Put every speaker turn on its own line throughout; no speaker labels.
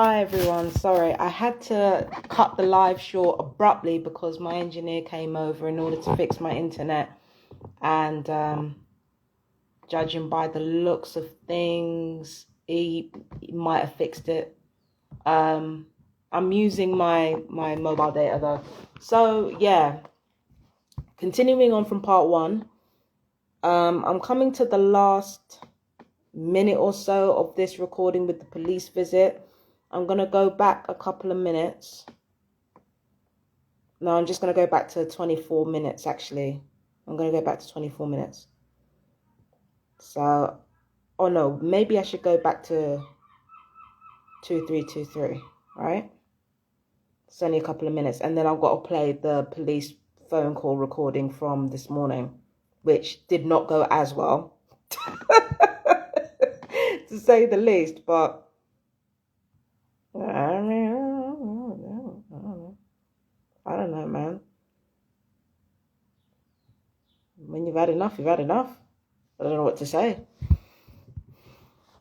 Hi everyone, sorry, I had to cut the live short abruptly because my engineer came over in order to fix my internet, and judging by the looks of things, he might have fixed it. I'm using my mobile data though. So yeah, continuing on from part one, I'm coming to the last minute or so of this recording with the police visit. I'm going to go back a couple of minutes. No, I'm just going to go back to 24 minutes, actually. I'm going to go back to 24 minutes. So, oh no, maybe I should go back to 2323, right? It's only a couple of minutes. And then I've got to play the police phone call recording from this morning, which did not go as well, to say the least. But, I mean, I don't know, man. When you've had enough, you've had enough. I don't know what to say.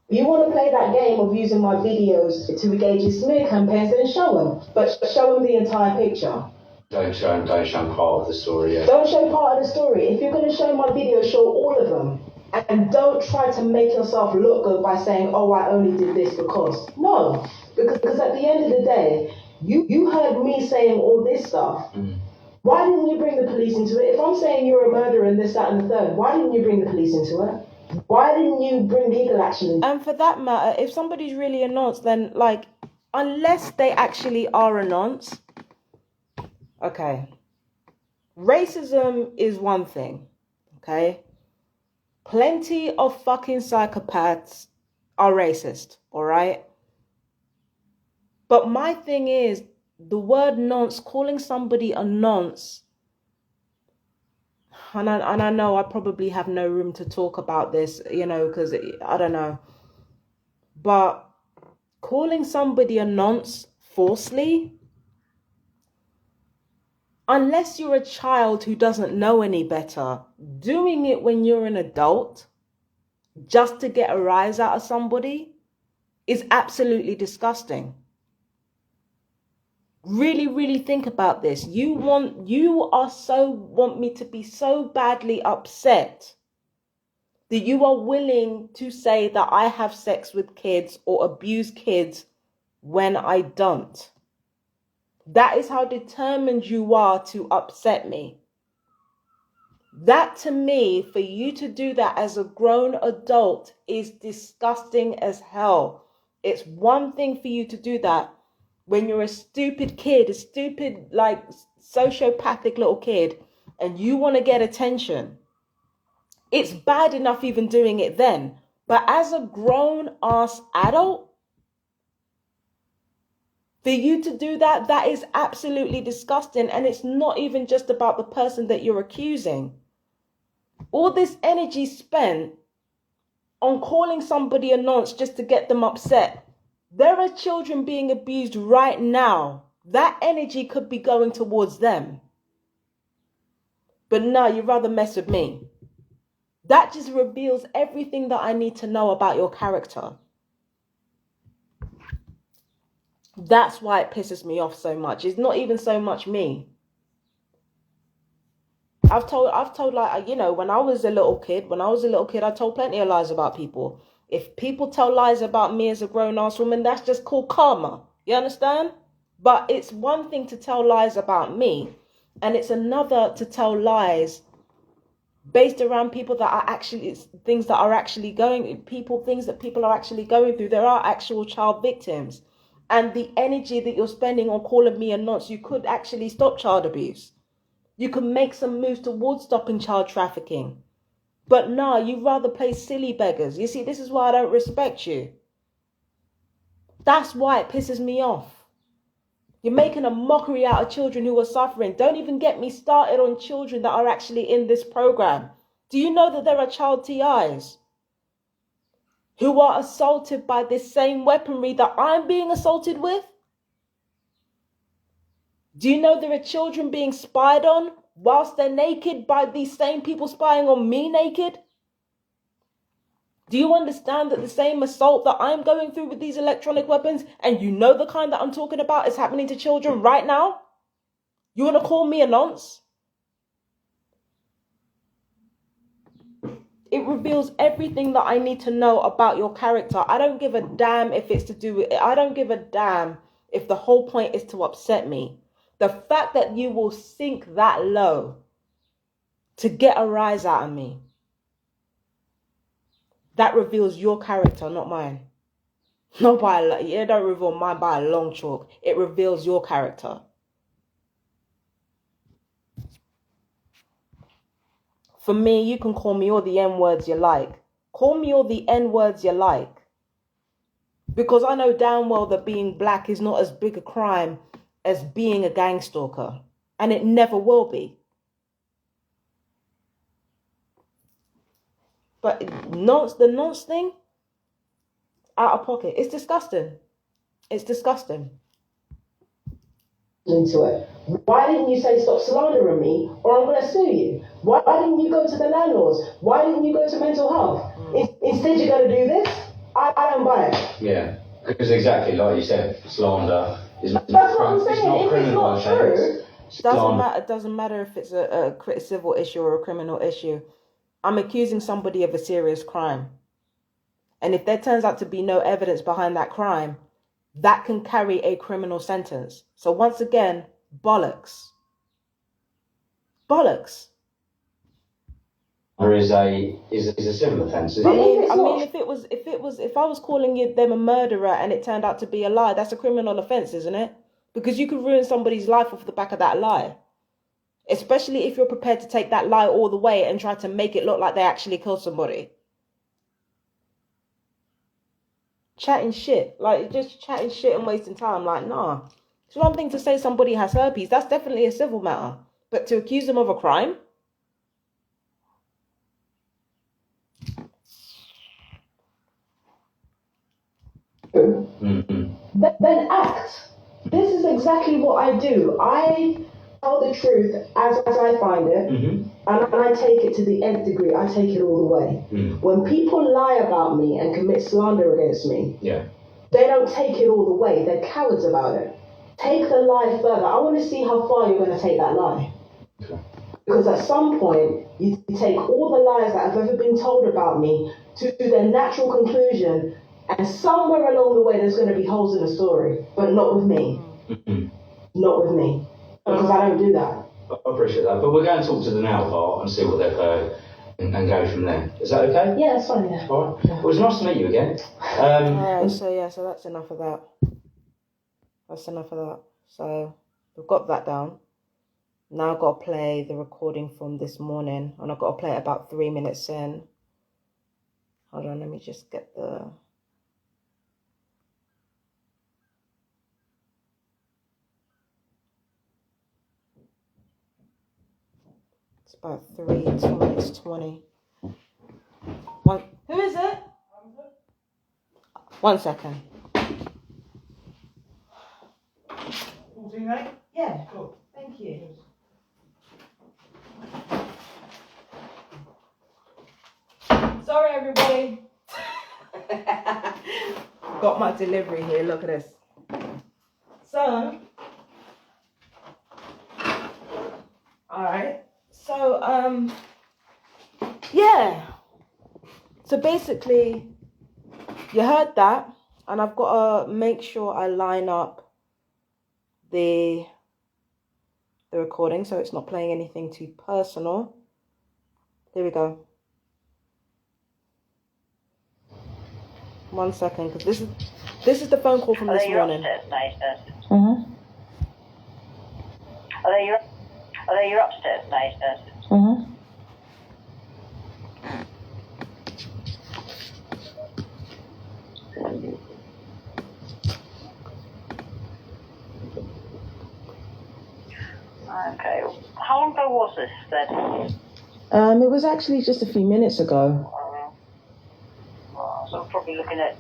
You want to play that game of using my videos to engage in smear campaigns, then show them. But show them the entire picture.
Don't show part of the story yet.
Don't show part of the story. If you're going to show my videos, show all of them. And don't try to make yourself look good by saying, oh, I only did this because. No. Because at the end of the day, you heard me saying all this stuff. Why didn't you bring the police into it? If I'm saying you're a murderer and this, that, and the third, why didn't you bring the police into it? Why didn't you bring legal action into it?
And for that matter, if somebody's really a nonce, then, like, unless they actually are a nonce, okay. Racism is one thing, okay? Plenty of fucking psychopaths are racist, all right? But my thing is, the word nonce, calling somebody a nonce, and I know I probably have no room to talk about this, because I don't know. But calling somebody a nonce falsely, unless you're a child who doesn't know any better, doing it when you're an adult just to get a rise out of somebody is absolutely disgusting. Really, really think about this. You want me to be so badly upset that you are willing to say that I have sex with kids or abuse kids when I don't. That is how determined you are to upset me. That, to me, for you to do that as a grown adult is disgusting as hell. It's one thing for you to do that when you're a stupid kid, a stupid, like, sociopathic little kid, and you want to get attention. It's bad enough even doing it then. But as a grown-ass adult, for you to do that, that is absolutely disgusting. And it's not even just about the person that you're accusing. All this energy spent on calling somebody a nonce just to get them upset. There are children being abused right now. That energy could be going towards them. But no, you'd rather mess with me. That just reveals everything that I need to know about your character. That's why it pisses me off so much. It's not even so much me. I've told like, when I was a little kid, I told plenty of lies about people. If people tell lies about me as a grown-ass woman, that's just called karma. You understand? But it's one thing to tell lies about me, and it's another to tell lies based around people that are actually, things that are actually things that people are actually going through. There are actual child victims. And the energy that you're spending on calling me a nonce, you could actually stop child abuse. You can make some moves towards stopping child trafficking. But no, you'd rather play silly beggars. You see, this is why I don't respect you. That's why it pisses me off. You're making a mockery out of children who are suffering. Don't even get me started on children that are actually in this program. Do you know that there are child TIs who are assaulted by this same weaponry that I'm being assaulted with? Do you know there are children being spied on whilst they're naked by these same people spying on me naked? Do you understand that the same assault that I'm going through with these electronic weapons, and you know the kind that I'm talking about, is happening to children right now? You want to call me a nonce? It reveals everything that I need to know about your character. I don't give a damn if it's to do with it. I don't give a damn if the whole point is to upset me. The fact that you will sink that low to get a rise out of me, that reveals your character, not mine. Not by it don't reveal mine by a long chalk. It reveals your character. For me, you can call me all the N words you like. Call me all the N words you like. Because I know damn well that being black is not as big a crime as being a gang stalker. And it never will be. But the nonce thing, out of pocket. It's disgusting. It's disgusting.
Into it. Why didn't you say stop slandering me or I'm going to sue you? Why didn't you go to the landlords? Why didn't you go to mental health? Instead you're going to do this? I don't buy it.
Yeah, because exactly like you said, slander is not
That's what I'm saying.
It's not
If
criminal.
it's not true,
Doesn't matter if it's a civil issue or a criminal issue. I'm accusing somebody of a serious crime. And if there turns out to be no evidence behind that crime, that can carry a criminal sentence. So once again, bollocks. Bollocks.
Or is a civil offence.
If I was calling them a murderer and it turned out to be a lie, that's a criminal offence, isn't it? Because you could ruin somebody's life off the back of that lie. Especially if you're prepared to take that lie all the way and try to make it look like they actually killed somebody. Chatting shit. Like, just chatting shit and wasting time. Like, nah. It's one thing to say somebody has herpes. That's definitely a civil matter. But to accuse them of a crime?
then act. This is exactly what I do. I tell the truth as I find it, and I take it to the nth degree. I take it all the way. When people lie about me and commit slander against me, they don't take it all the way. They're cowards about it. Take the lie further. I want to see how far you're going to take that lie. Okay. Because at some point, you take all the lies that have ever been told about me to their natural conclusion, and somewhere along the way, there's going to be holes in the story. But not with me. Not with me. Because I don't do that.
I appreciate that. But we're going to talk to the now part and see what they've heard and go from there. Is that okay?
Yeah, that's fine, yeah.
All right. Well, it was nice to meet you again.
Alright, so that's enough of that. That's enough of that. So we've got that down. Now I've got to play the recording from this morning. And I've got to play it about 3 minutes in. Hold on, let me just get the... It's about 3:20. Who is it? 1 second.
14,
Yeah, cool. Thank you. Sorry, everybody. Got my delivery here. Look at this. So, all right. So, yeah. So basically, you heard that, and I've got to make sure I line up the recording so it's not playing anything too personal. Here we go. 1 second, because this is the phone call from this morning.
Mm-hmm. Are they your upstairs neighbours?
Mm-hmm.
Okay. How long ago was this then?
It was actually just a few minutes ago.
So I'm probably looking at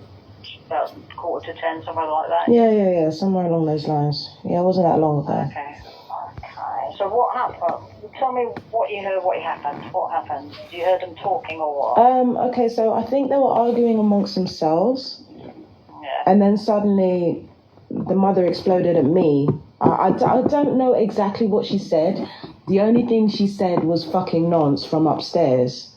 about 9:45, somewhere like that.
Yeah, somewhere along those lines. Yeah, it wasn't that long ago.
Okay. So what happened? Tell me what you heard, what happened. What happened? You heard them talking or what?
Okay, so I think they were arguing amongst themselves.
Yeah.
And then suddenly the mother exploded at me. I don't know exactly what she said. The only thing she said was fucking nonce from upstairs.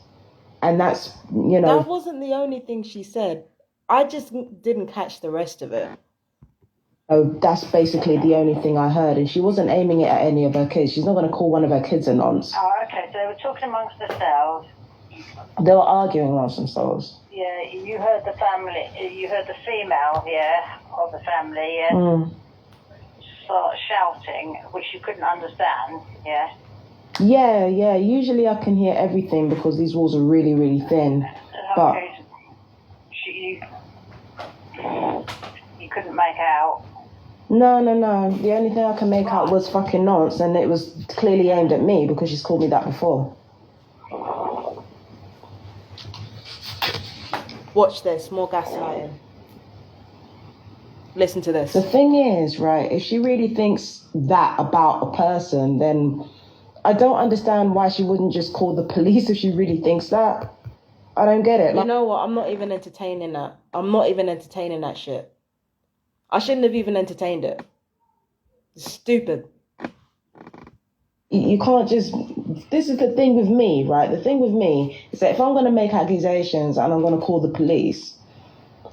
And that's,
That wasn't the only thing she said. I just didn't catch the rest of it.
Oh, that's basically the only thing I heard. And she wasn't aiming it at any of her kids. She's not going to call one of her kids a nonce.
Oh, okay. So they were talking amongst themselves.
They were arguing amongst themselves.
Yeah, you heard the family, you heard the female, yeah, of the family, yeah, start shouting, which you couldn't understand, yeah.
Yeah. Usually I can hear everything because these walls are really, really thin. But
Okay. You couldn't make out.
No. The only thing I can make out was fucking nonce, and it was clearly aimed at me because she's called me that before.
Watch this, more gaslighting. Listen to this.
The thing is, right, if she really thinks that about a person, then I don't understand why she wouldn't just call the police if she really thinks that. I don't get it.
You know what? I'm not even entertaining that. I'm not even entertaining that shit. I shouldn't have even entertained it. It's stupid.
You can't just... This is the thing with me, right? The thing with me is that if I'm going to make accusations and I'm going to call the police,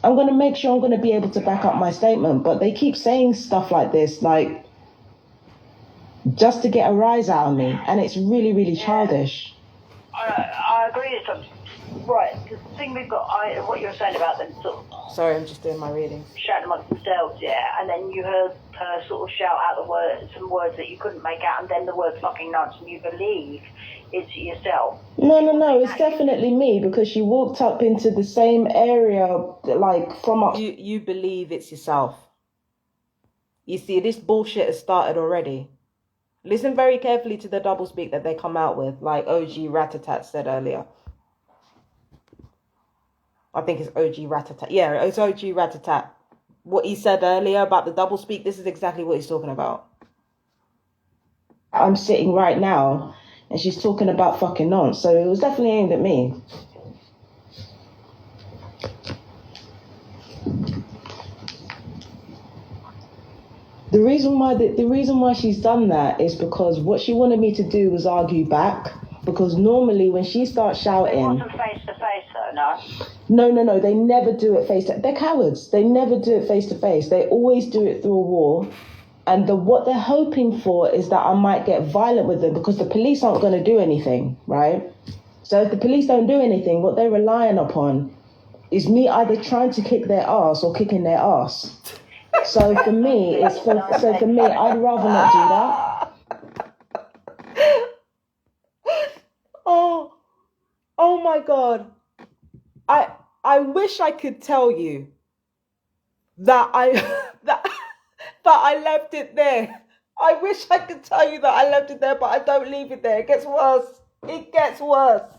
I'm going to make sure I'm going to be able to back up my statement. But they keep saying stuff like this, like, just to get a rise out of me. And it's really, really childish.
I agree. Right, the thing we've got, what you were saying about them sort of...
Sorry, I'm just doing my reading.
Shouting amongst themselves, yeah, and then you heard her sort of shout out some words that you couldn't make out, and then the word fucking nonce, and you believe it's yourself.
No, it's definitely me, because she walked up into the same area, like, from up...
You believe it's yourself. You see, this bullshit has started already. Listen very carefully to the doublespeak that they come out with, like OG Ratatat said earlier. I think it's OG Ratatat. Yeah, it's OG Ratatat. What he said earlier about the doublespeak, this is exactly what he's talking about.
I'm sitting right now, and she's talking about fucking nonce, so it was definitely aimed at me. The reason why she's done that is because what she wanted me to do was argue back. Because normally when she starts shouting... It
wasn't face to face though, no?
No, they never do it face to... They're cowards. They never do it face to face. They always do it through a wall. And what they're hoping for is that I might get violent with them because the police aren't going to do anything, right? So if the police don't do anything, what they're relying upon is me either trying to kick their ass or kicking their ass. So for me, I'd rather not do that.
Oh my God. I wish I could tell you that that I left it there. I wish I could tell you that I left it there, but I don't leave it there. It gets worse. It gets worse.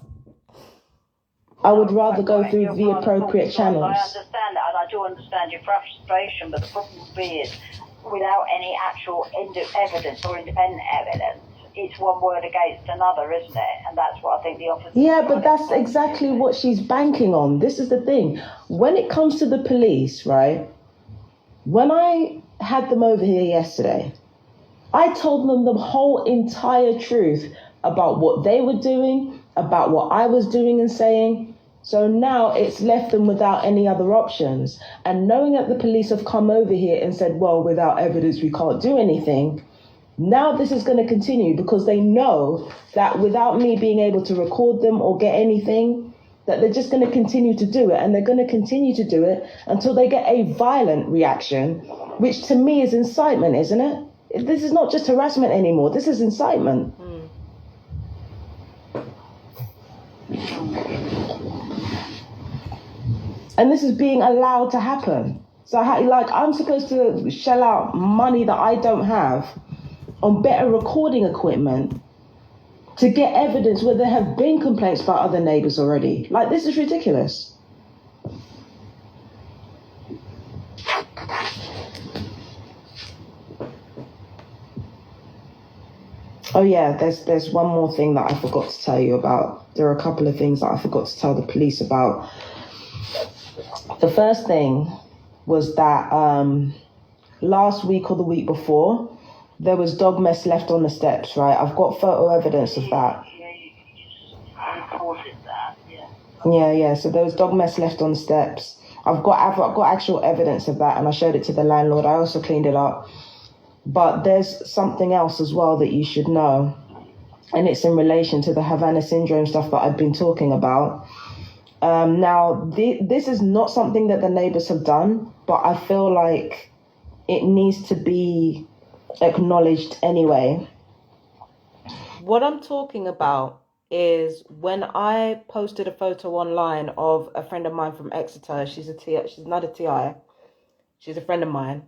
I would rather go through the appropriate channels.
I understand that, and I do understand your frustration, but the problem is, without any actual evidence or independent evidence, it's one word against another, isn't it? And that's what I think the officer...
Yeah, but that's exactly what she's banking on. This is the thing. When it comes to the police, right, when I had them over here yesterday, I told them the whole entire truth about what they were doing, about what I was doing and saying. So now it's left them without any other options. And knowing that the police have come over here and said, well, without evidence, we can't do anything. Now this is going to continue because they know that without me being able to record them or get anything, that they're just going to continue to do it. And they're going to continue to do it until they get a violent reaction, which to me is incitement, isn't it? This is not just harassment anymore. This is incitement. And this is being allowed to happen. So I'm supposed to shell out money that I don't have on better recording equipment to get evidence where there have been complaints by other neighbours already. Like, this is ridiculous. Oh yeah, there's one more thing that I forgot to tell you about. There are a couple of things that I forgot to tell the police about. The first thing was that last week or the week before, there was dog mess left on the steps, right? I've got photo evidence of that.
Yeah, you reported that,
Yeah, so there was dog mess left on the steps. I've got actual evidence of that, and I showed it to the landlord. I also cleaned it up. But there's something else as well that you should know, and it's in relation to the Havana syndrome stuff that I've been talking about. Now, this is not something that the neighbors have done, but I feel like it needs to be acknowledged anyway.
What I'm talking about is when I posted a photo online of a friend of mine from Exeter. She's not a TI. She's a friend of mine.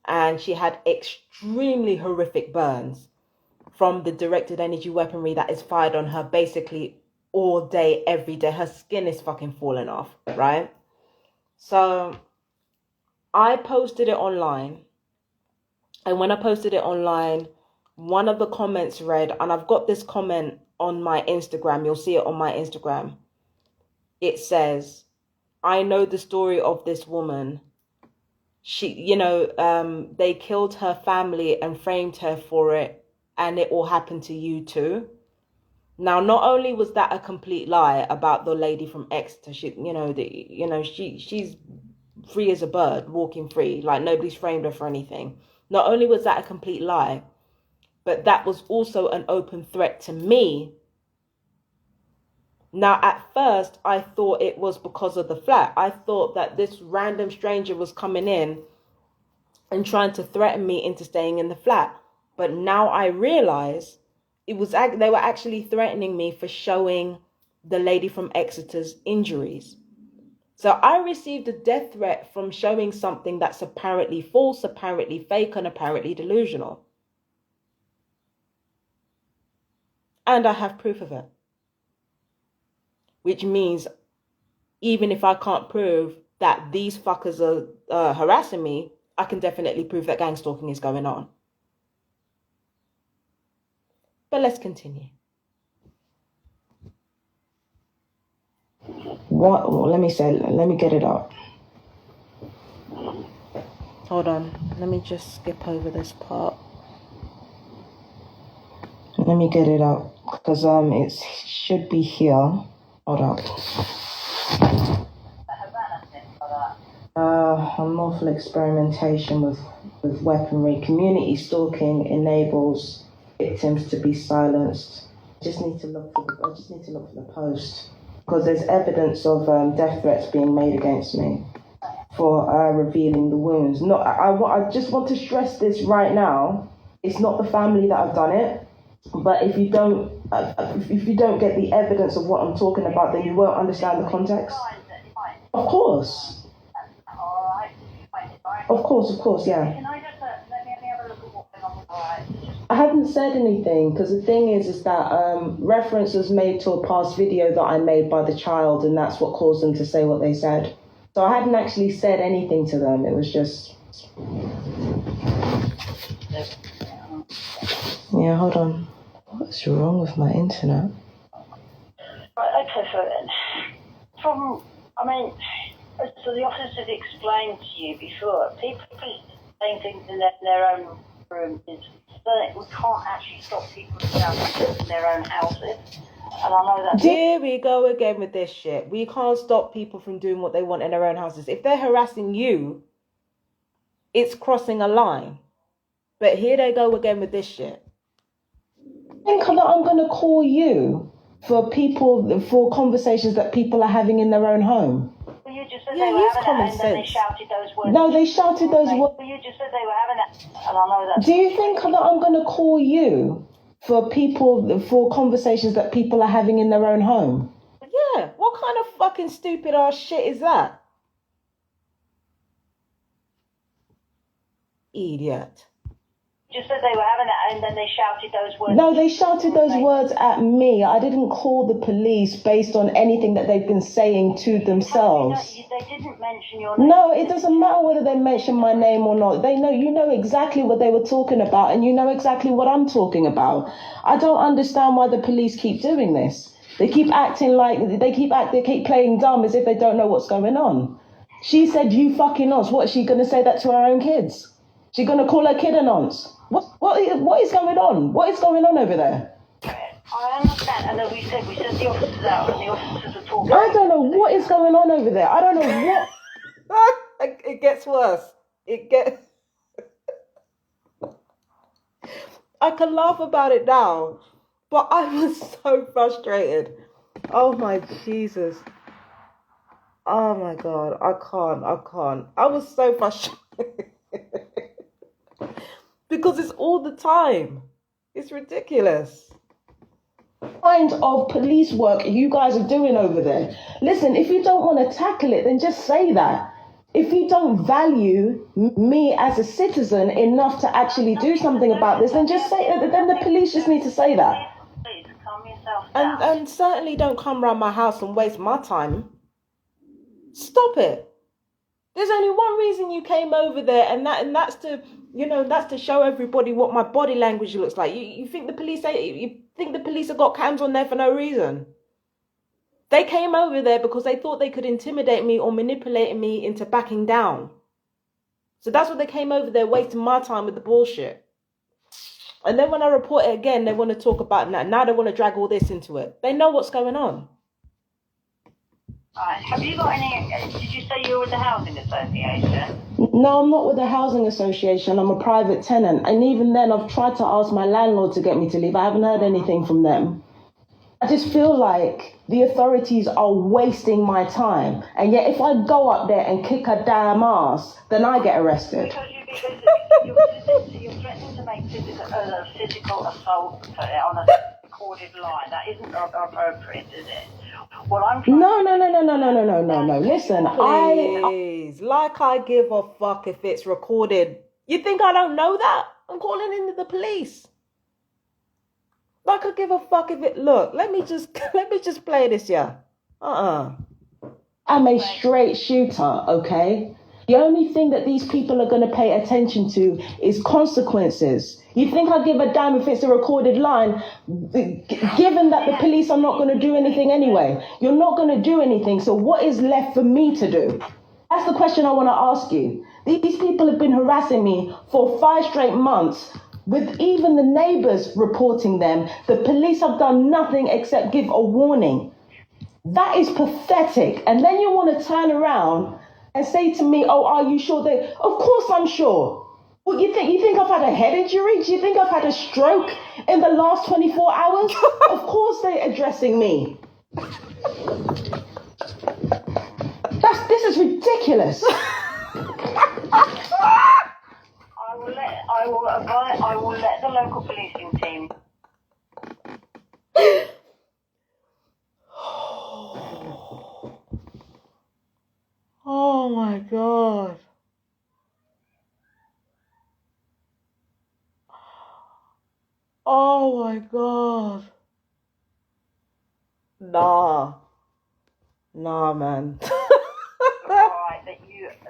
And she had extremely horrific burns from the directed energy weaponry that is fired on her basically all day, every day. Her skin is fucking falling off, right? So I posted it online. And when I posted it online, one of the comments read, and I've got this comment on my Instagram. You'll see it on my Instagram. It says, I know the story of this woman. She, they killed her family and framed her for it, and it all happened to you too. Now, not only was that a complete lie about the lady from Exeter, she's free as a bird, walking free, like nobody's framed her for anything. Not only was that a complete lie, but that was also an open threat to me. Now, at first, I thought it was because of the flat. I thought that this random stranger was coming in and trying to threaten me into staying in the flat. But now I realize they were actually threatening me for showing the lady from Exeter's injuries. So I received a death threat from showing something that's apparently false, apparently fake, and apparently delusional. And I have proof of it. Which means even if I can't prove that these fuckers are harassing me, I can definitely prove that gang stalking is going on. But let's continue.
Let me get it up.
Hold on. Let me just skip over this part.
Let me get it up, because it should be here. Hold on. Unlawful experimentation with weaponry. Community stalking enables victims to be silenced. I just need to look for the post, because there's evidence of death threats being made against me for revealing the wounds. I just want to stress this right now. It's not the family that have done it. But if you don't get the evidence of what I'm talking about, then you won't understand the context. Of course. Of course, yeah.
Can I just let me have a look at what's going on with the
I haven't said anything, because the thing is that reference was made to a past video that I made by the child, and that's what caused them to say what they said. So I hadn't actually said anything to them. It was just... Yeah, hold on. What's wrong with my internet?
Right, okay, so then. So the officers have explained to you before, people saying things in their own room is that we can't actually stop people from in their own houses. And I know that.
Here we go again with this shit. We can't stop people from doing what they want in their own houses. If they're harassing you, it's crossing a line. But here they go again with this shit.
Think that I'm going to call you for conversations that people are having in their own home.
Well, you just said they were having that, and then they shouted those words.
No, they shouted those words.
Well, you just said they were having that, and I know that.
Do you think that I'm going to call you for conversations that people are having in their own home?
Yeah, what kind of fucking stupid ass shit is that? Idiot.
Just that they were having it, and then they shouted those words.
No, they shouted those words at me. I didn't call the police based on anything that they've been saying to themselves.
They didn't mention your name.
No, it doesn't matter whether they mention my name or not. They know, you know exactly what they were talking about, and you know exactly what I'm talking about. I don't understand why the police keep doing this. They keep acting like they keep playing dumb as if they don't know what's going on. She said, "You fucking nonce." What, is she gonna say that to her own kids? She gonna call her kid a nonce? What is going on? What is going on over there?
I understand, and then we said the officers out, and the officers are talking.
I don't know what is going on over there. I don't know what.
It gets worse. I can laugh about it now, but I was so frustrated. Oh my Jesus. Oh my God. I can't. I was so frustrated. Because it's all the time. It's ridiculous.
Kind of police work you guys are doing over there. Listen, if you don't want to tackle it, then just say that. If you don't value me as a citizen enough to actually do something about this, then just say it. Then the police just need to say that.
Please calm yourself down.
And certainly don't come round my house and waste my time. Stop it. There's only one reason you came over there, and that's to show everybody what my body language looks like. You think the police have got cams on there for no reason? They came over there because they thought they could intimidate me or manipulate me into backing down. So that's what they came over there, wasting my time with the bullshit. And then when I report it again, they want to talk about that. Now they want to drag all this into it. They know what's going on.
Alright, have you got any, did you say you were with the housing association?
No, I'm not with the housing association. I'm a private tenant. And even then, I've tried to ask my landlord to get me to leave. I haven't heard anything from them. I just feel like the authorities are wasting my time. And yet, if I go up there and kick a damn ass, then I get arrested.
Because you're threatening to make physical assault on a recorded line. That isn't appropriate, is it? Well, I'm
No. Listen,
Please, like I give a fuck if it's recorded. You think I don't know that? I'm calling in the police. Like I give a fuck if it. Look, let me just play this, yeah. I'm
a straight shooter, okay? The only thing that these people are going to pay attention to is consequences. You think I give a damn if it's a recorded line, given that the police are not going to do anything anyway? You're not going to do anything, so what is left for me to do? That's the question I want to ask you. These people have been harassing me for 5 straight months, with even the neighbours reporting them. The police have done nothing except give a warning. That is pathetic. And then you want to turn around and say to me, "Oh, are you sure that?" Of course I'm sure. What, you think I've had a head injury? Do you think I've had a stroke in the last 24 hours? Of course they're addressing me. This is ridiculous.
I will let the local policing team.
Oh my God. Oh my God. Nah, man.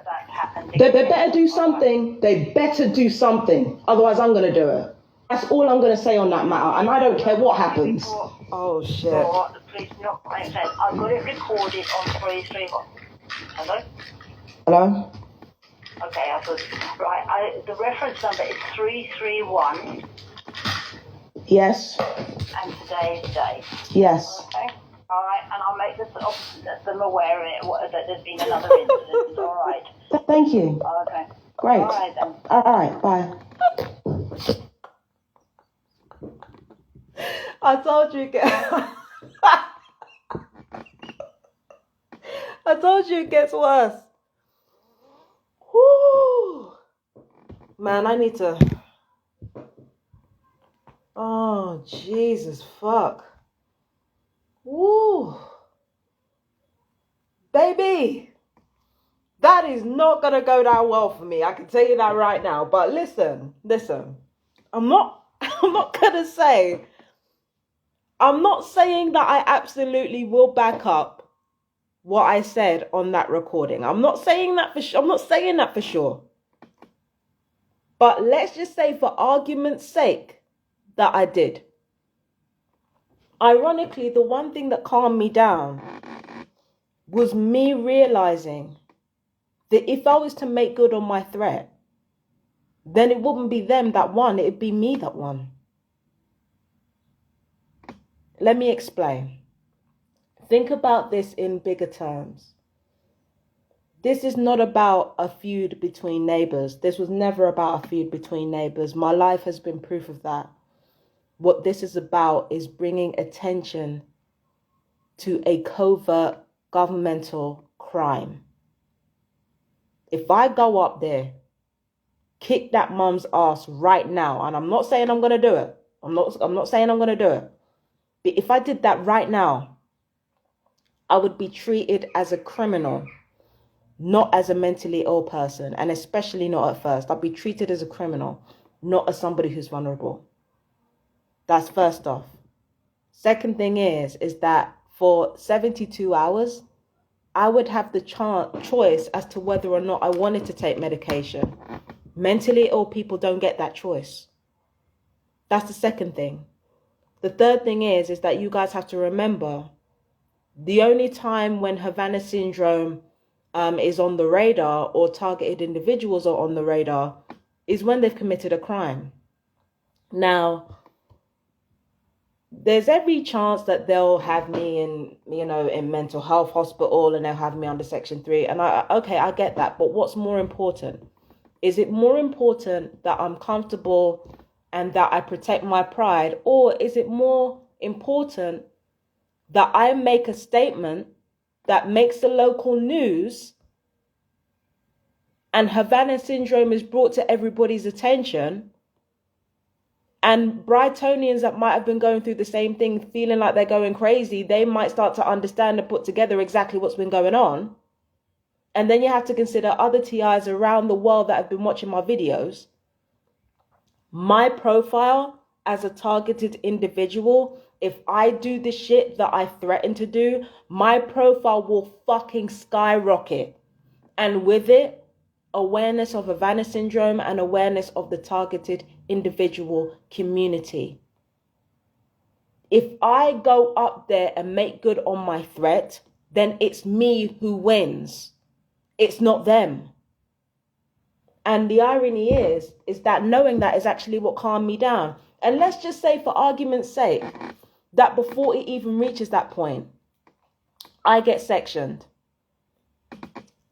That happened.
They better do something. They better do something. Otherwise, I'm going to do it. That's all I'm going to say on that matter. And I don't care what happens.
Oh, shit.
The police not make sense. I've got it recorded on 331. Hello?
Hello?
Okay, I thought, right, the reference number is 331.
Yes.
And today's date.
Yes.
Okay. All right, and I'll make them aware that there's been another incident. All right.
Thank you.
Okay.
Great.
All right then.
All right. Bye.
I told you, I told you it gets worse. Woo. Man, I need to. Oh, Jesus, fuck. Woo. Baby, that is not going to go down well for me. I can tell you that right now. But listen. I'm not gonna say, I'm not saying that I absolutely will back up what I said on that recording. I'm not saying that for sure. I'm not saying that for sure. But let's just say for argument's sake that I did. Ironically, the one thing that calmed me down was me realizing that if I was to make good on my threat, then it wouldn't be them that won, it'd be me that won. Let me explain. Think about this in bigger terms. This is not about a feud between neighbors. This was never about a feud between neighbors. My life has been proof of that. What this is about is bringing attention to a covert governmental crime. If I go up there, kick that mum's ass right now, and I'm not saying I'm going to do it. I'm not saying I'm going to do it. But if I did that right now, I would be treated as a criminal, not as a mentally ill person, and especially not at first. I'd be treated as a criminal, not as somebody who's vulnerable. That's first off. Second thing is that for 72 hours, I would have the choice as to whether or not I wanted to take medication. Mentally ill people don't get that choice. That's the second thing. The third thing is that you guys have to remember the only time when Havana syndrome is on the radar or targeted individuals are on the radar is when they've committed a crime. Now, there's every chance that they'll have me in mental health hospital and they'll have me under Section 3. And I get that. But what's more important? Is it more important that I'm comfortable and that I protect my pride? Or is it more important that I make a statement that makes the local news and Havana syndrome is brought to everybody's attention, and Brightonians that might have been going through the same thing, feeling like they're going crazy, they might start to understand and put together exactly what's been going on. And then you have to consider other TIs around the world that have been watching my videos. My profile as a targeted individual, if I do the shit that I threaten to do, my profile will fucking skyrocket. And with it, awareness of Havana syndrome and awareness of the targeted individual community. If I go up there and make good on my threat, then it's me who wins. It's not them. And the irony is that knowing that is actually what calmed me down. And let's just say, for argument's sake, that before it even reaches that point, I get sectioned.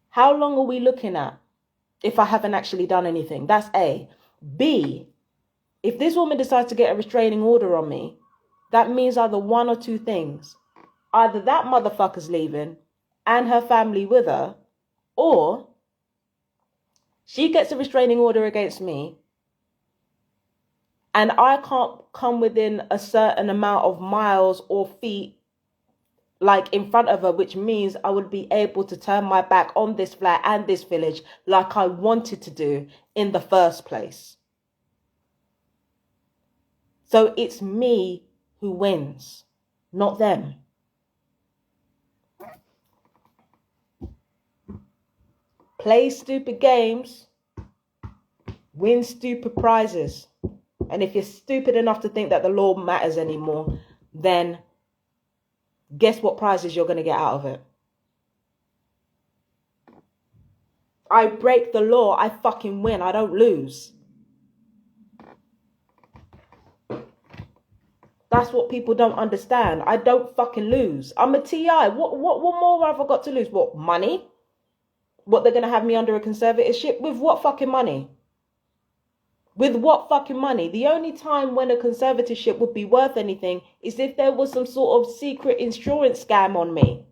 How long are we looking at if I haven't actually done anything? That's A. B, if this woman decides to get a restraining order on me, that means either one or two things. Either that motherfucker's leaving and her family with her, or she gets a restraining order against me and I can't come within a certain amount of miles or feet like in front of her, which means I would be able to turn my back on this flat and this village like I wanted to do in the first place. So it's me who wins, not them. Play stupid games, win stupid prizes. And if you're stupid enough to think that the law matters anymore, then guess what prizes you're going to get out of it? I break the law, I fucking win, I don't lose. That's what people don't understand. I don't fucking lose. I'm a TI. What more have I got to lose? What, money? What, they're going to have me under a conservatorship? With what fucking money? With what fucking money? The only time when a conservatorship would be worth anything is if there was some sort of secret insurance scam on me.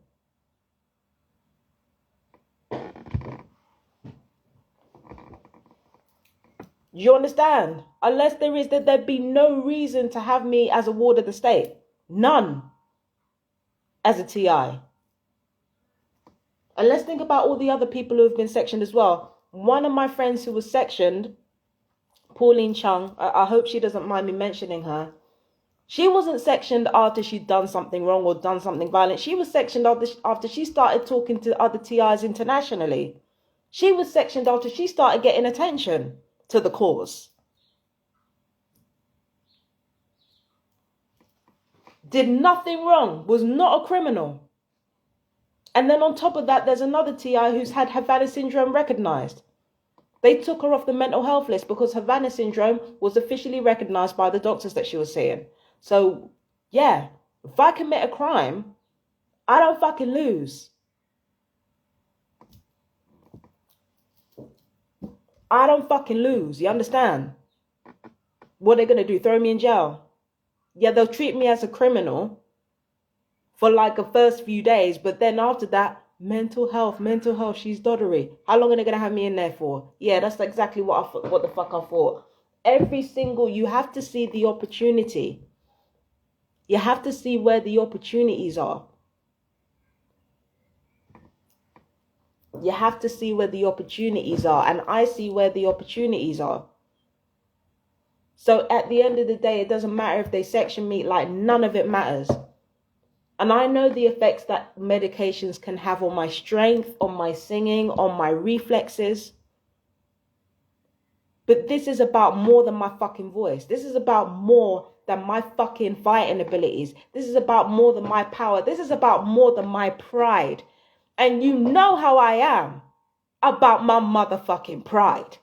You understand? Unless there is, that there'd be no reason to have me as a ward of the state. None. As a TI. And let's think about all the other people who have been sectioned as well. One of my friends who was sectioned Pauline Chung, I hope she doesn't mind me mentioning her. She wasn't sectioned after she'd done something wrong or done something violent. She was sectioned after she started talking to other TIs internationally. She was sectioned after she started getting attention to the cause. Did nothing wrong, was not a criminal. And then on top of that, there's another TI who's had Havana syndrome recognized. They took her off the mental health list because Havana syndrome was officially recognized by the doctors that she was seeing. So, yeah, if I commit a crime, I don't fucking lose. I don't fucking lose. You understand? What are they going to do? Throw me in jail? Yeah, they'll treat me as a criminal for like the first few days. But then after that, mental health, she's doddery. How long are they going to have me in there for? Yeah, that's exactly what the fuck I thought. You have to see the opportunity. You have to see where the opportunities are. You have to see where the opportunities are. And I see where the opportunities are. So at the end of the day, it doesn't matter if they section me, like none of it matters. And I know the effects that medications can have on my strength, on my singing, on my reflexes. But this is about more than my fucking voice. This is about more than my fucking fighting abilities. This is about more than my power. This is about more than my pride. And you know how I am about my motherfucking pride.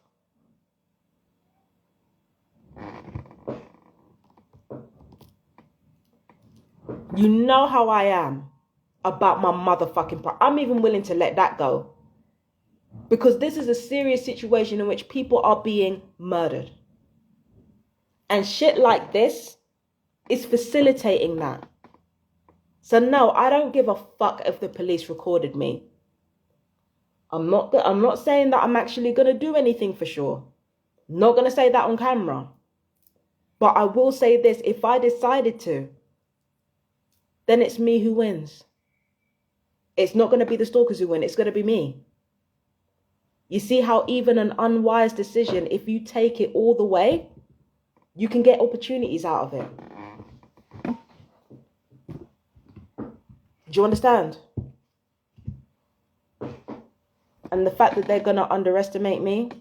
You know how I am about my motherfucking pride. I'm even willing to let that go. Because this is a serious situation in which people are being murdered. And shit like this is facilitating that. So no, I don't give a fuck if the police recorded me. I'm not saying that I'm actually going to do anything for sure. Not going to say that on camera. But I will say this, if I decided to, then it's me who wins. It's not going to be the stalkers who win, it's going to be me. You see how even an unwise decision, if you take it all the way, you can get opportunities out of it. Do you understand? And the fact that they're going to underestimate me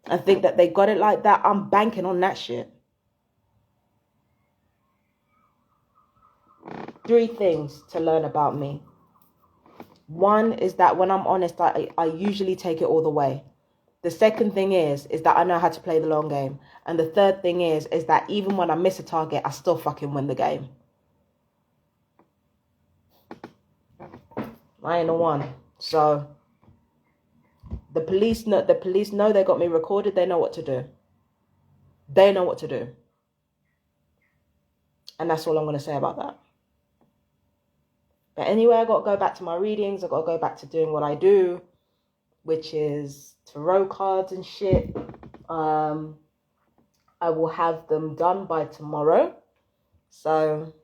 and think that they got it like that, I'm banking on that shit. 3 things to learn about me. 1 is that when I'm honest, I usually take it all the way. The second thing is that I know how to play the long game. And the third thing is that even when I miss a target, I still fucking win the game. I ain't the one. So the police know they got me recorded. They know what to do. They know what to do. And that's all I'm going to say about that. But anyway, I got to go back to my readings. I got to go back to doing what I do, which is tarot cards and shit. I will have them done by tomorrow. So,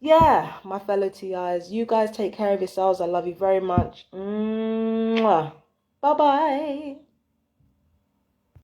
yeah, my fellow TIs, you guys take care of yourselves. I love you very much. Mwah. Bye-bye.